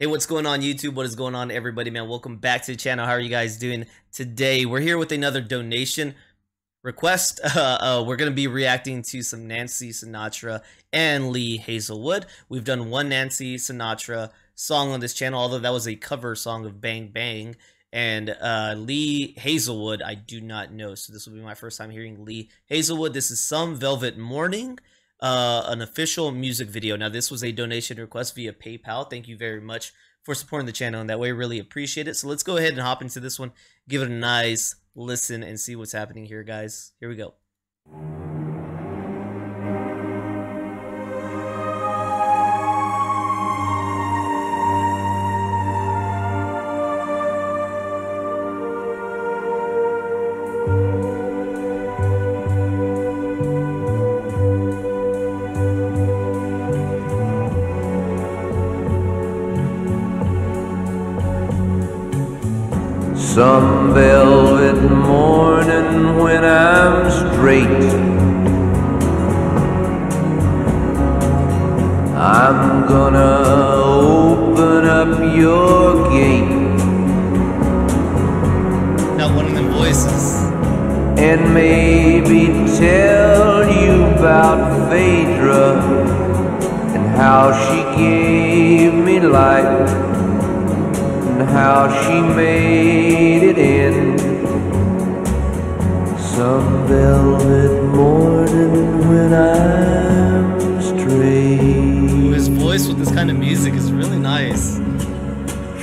Hey, what's going on YouTube? What is going on, everybody, man? Welcome back to the channel. How are you guys doing today? We're here with another donation request. We're going to be reacting to some Nancy Sinatra and Lee Hazelwood. We've done one Nancy Sinatra song on this channel, although that was a cover song of Bang Bang. And Lee Hazelwood, I do not know. So this will be my first time hearing Lee Hazelwood. This is Some Velvet Morning. An official music video. Now, this was a donation request via PayPal. Thank you very much for supporting the channel in that way. Really appreciate it. So let's go ahead and hop into this one, give it a nice listen, and see what's happening here, guys. Here we go. Some velvet morning when I'm straight, I'm gonna open up your gate. Not one of them voices. And maybe tell you about Phaedra and how she gave me life, how she made it in. Some velvet morning when I'm straight. Ooh, his voice with this kind of music is really nice.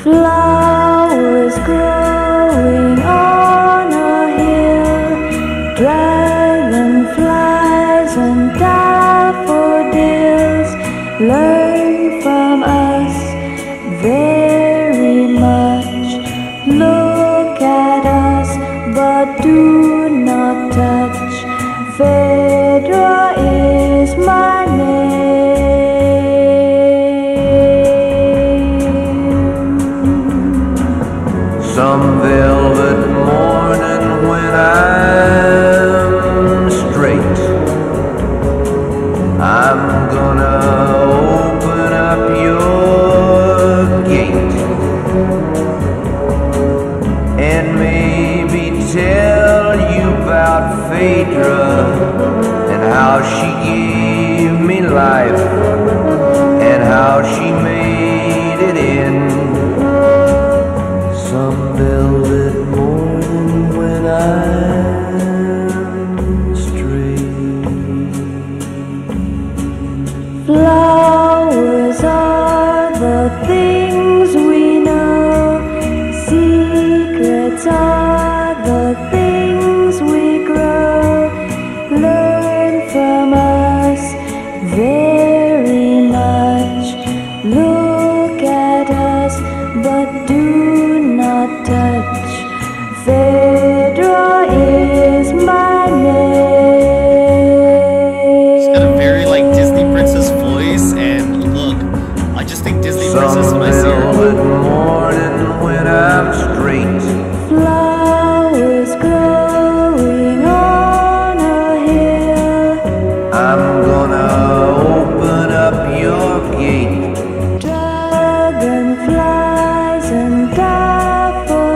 Flowers growing on a hill, dragonflies and daffodils, learn from us very much. Look at us, but do not touch. Phaedra is my name. Some velvet morning when I'm straight, I'm gonna open up your gate and maybe tell you about Phaedra and how she gave me life and how she made it in. Some velvet morning when I'm straight. Flowers are the things we know, secrets are the things we grow. Learn from us very much. Look at us, but do not touch. Phaedra is my name. She's got a very like Disney princess voice, and look, I just think Disney princess when I see her. Some velvet morning when I'm straight, Flowers growing on a hill, I'm gonna open up your gate dragonflies and daffodils,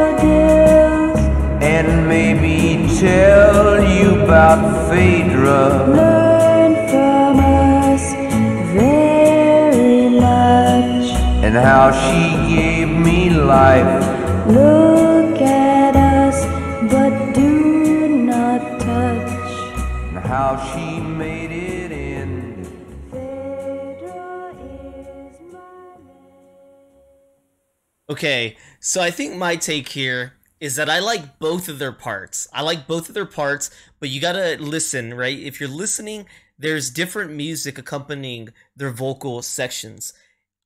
and maybe tell you about Phaedra learn from us very much. and how she gave me life. Look at us, but do not touch. And how she made it in. Phaedra is my name. Okay, so I think my take here is that I like both of their parts. I like both of their parts, but you gotta listen, right? If you're listening, there's different music accompanying their vocal sections.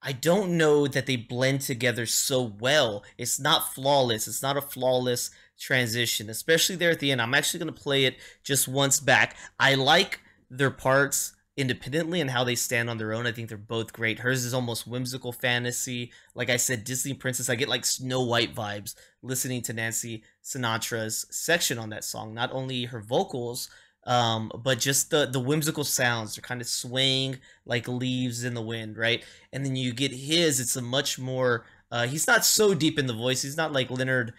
I don't know that they blend together so well. It's not flawless. It's not a flawless transition, especially there at the end. I'm actually going to play it just once back. I like their parts independently and how they stand on their own. I think they're both great. Hers is almost whimsical fantasy. Like I said, Disney princess. I get like Snow White vibes listening to Nancy Sinatra's section on that song. Not only her vocals, But just the whimsical sounds, they're kind of swaying like leaves in the wind, right? And then you get his, it's a much more he's not so deep in the voice. He's not like Leonard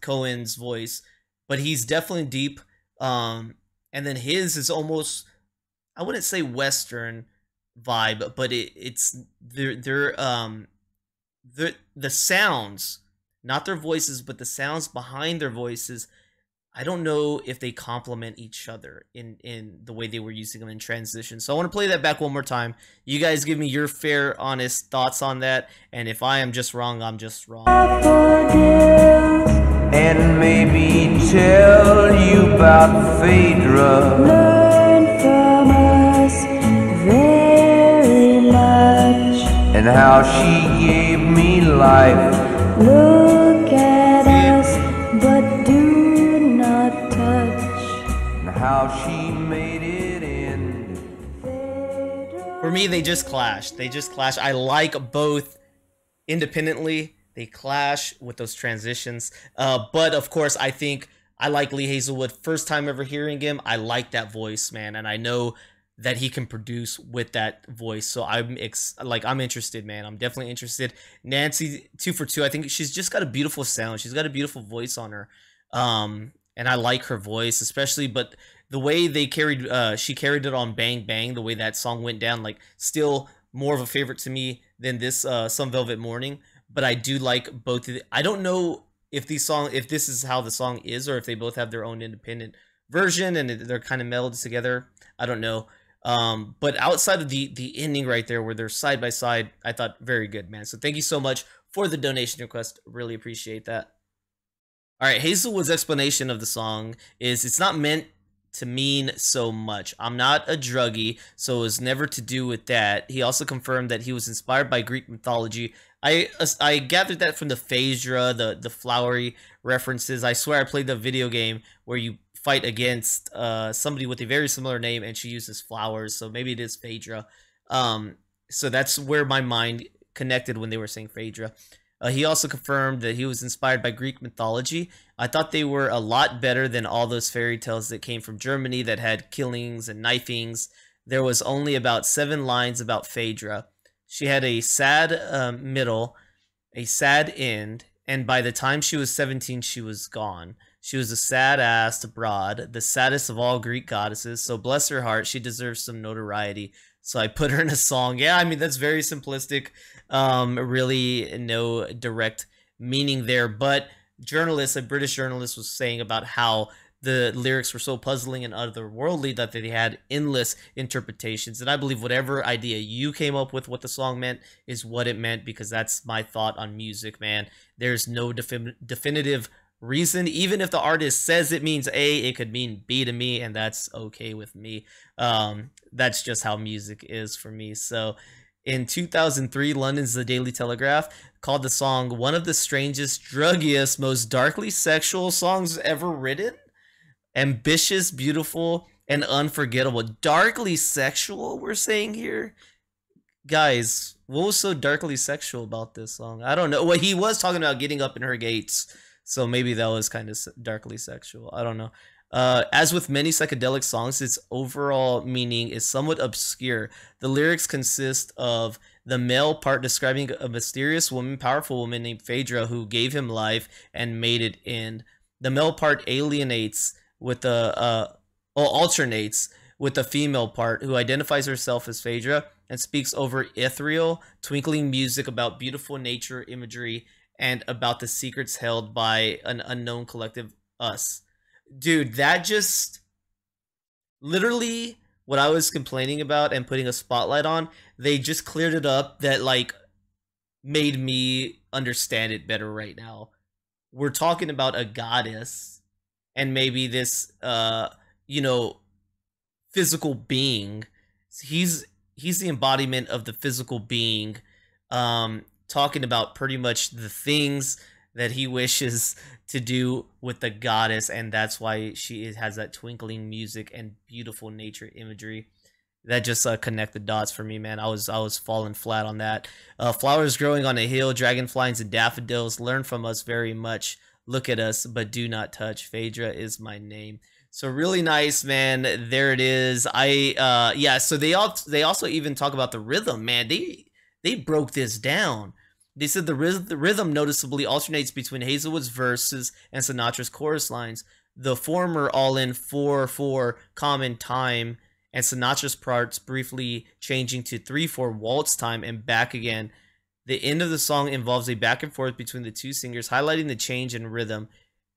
Cohen's voice, but he's definitely deep. And then his is almost, I wouldn't say Western vibe, but it's the sounds, not their voices, but the sounds behind their voices. I don't know if they complement each other in the way they were using them in transition. So I want to play that back one more time. You guys give me your fair, honest thoughts on that. And if I am just wrong, I'm just wrong. And maybe tell you about Phaedra. Learn from us very much. And how she gave me life. Look at us, but do not touch. And how she made it end. For me, they just clash. They just clash. I like both independently. They clash with those transitions. But of course, I think I like Lee Hazlewood. First time ever hearing him, I like that voice, man. And I know that he can produce with that voice. So I'm interested, man. I'm definitely interested. Nancy, 2 for 2. I think she's just got a beautiful sound. She's got a beautiful voice on her. And I like her voice, especially, but the way they carried, she carried it on Bang Bang, the way that song went down, like, still more of a favorite to me than this Some Velvet Morning. But I do like both of the, I don't know if if this is how the song is, or if they both have their own independent version and they're kind of melded together. I don't know. But outside of the ending right there where they're side by side, I thought very good, man. So thank you so much for the donation request. Really appreciate that. All right, Hazelwood's explanation of the song is it's not meant to mean so much. I'm not a druggie, so it was never to do with that. He also confirmed that he was inspired by Greek mythology. I gathered that from the Phaedra, the flowery references. I swear I played the video game where you fight against somebody with a very similar name and she uses flowers, so maybe it is Phaedra. So that's where my mind connected when they were saying Phaedra. He also confirmed that he was inspired by Greek mythology. I thought they were a lot better than all those fairy tales that came from Germany that had killings and knifings. There was only about 7 lines about Phaedra. She had a sad middle, a sad end, and by the time she was 17, she was gone. She was a sad-assed broad, the saddest of all Greek goddesses, so bless her heart, she deserves some notoriety. So I put her in a song. Yeah, I mean, that's very simplistic. Really no direct meaning there. But a British journalist was saying about how the lyrics were so puzzling and otherworldly that they had endless interpretations. And I believe whatever idea you came up with what the song meant is what it meant, because that's my thought on music, man. There's no definitive reason. Even if the artist says it means A, it could mean B to me, and that's okay with me. That's just how music is for me. So in 2003, London's The Daily Telegraph called the song one of the strangest, druggiest, most darkly sexual songs ever written. Ambitious, beautiful, and unforgettable. Darkly sexual, we're saying here? Guys, what was so darkly sexual about this song? I don't know. Well, he was talking about getting up in her gates, so maybe that was kind of darkly sexual. I don't know. As with many psychedelic songs, its overall meaning is somewhat obscure. The lyrics consist of the male part describing a mysterious woman, powerful woman named Phaedra who gave him life and made it end. The male part alternates with the female part who identifies herself as Phaedra and speaks over ethereal, twinkling music about beautiful nature imagery and about the secrets held by an unknown collective, us. Dude, that just literally what I was complaining about and putting a spotlight on, they just cleared it up. That like made me understand it better right now. We're talking about a goddess and maybe this physical being. He's the embodiment of the physical being, talking about pretty much the things that he wishes to do with the goddess, and that's why she has that twinkling music and beautiful nature imagery. That just connect the dots for me, man. I was falling flat on that. Flowers growing on a hill, dragonflies and daffodils learn from us very much. Look at us, but do not touch. Phaedra is my name. So really nice, man. There it is. Yeah, so they also even talk about the rhythm, man. They broke this down. They said the rhythm noticeably alternates between Hazelwood's verses and Sinatra's chorus lines. The former all in 4/4 common time, and Sinatra's parts briefly changing to 3/4 waltz time and back again. The end of the song involves a back and forth between the two singers, highlighting the change in rhythm.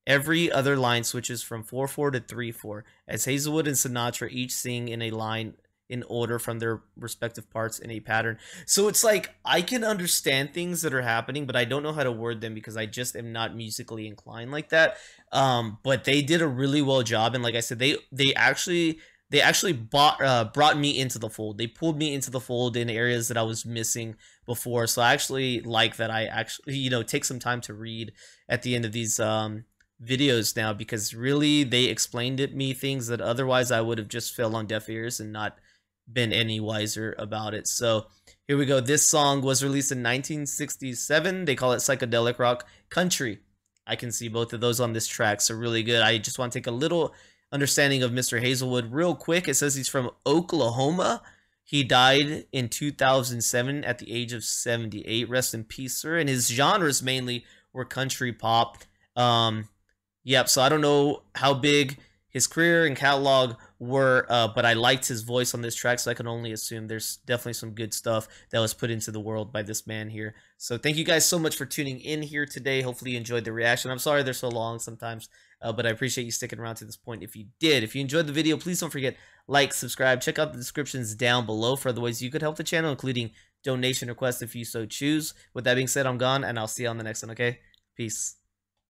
Every other line switches from 4/4 to 3/4, as Hazelwood and Sinatra each sing in a line in order from their respective parts in a pattern. So it's like I can understand things that are happening, but I don't know how to word them because I just am not musically inclined like that. But they did a really well job, and like I said, they actually brought me into the fold. They pulled me into the fold in areas that I was missing before. So I actually like that I actually take some time to read at the end of these videos now, because really they explained it me things that otherwise I would have just fell on deaf ears and not been any wiser about it. So here we go. This song was released in 1967. They call it psychedelic rock country. I can see both of those on this track, so really good. I just want to take a little understanding of Mr. Hazelwood real quick. It says he's from Oklahoma. He died in 2007 at the age of 78. Rest in peace, sir. And his genres mainly were country pop. Yep, so I don't know how big his career and catalog were, but I liked his voice on this track, so I can only assume there's definitely some good stuff that was put into the world by this man here. So thank you guys so much for tuning in here today. Hopefully you enjoyed the reaction. I'm sorry they're so long sometimes, but I appreciate you sticking around to this point if you did. If you enjoyed the video, please don't forget, like, subscribe, check out the descriptions down below for other ways you could help the channel, including donation requests if you so choose. With that being said, I'm gone, and I'll see you on the next one, okay? Peace.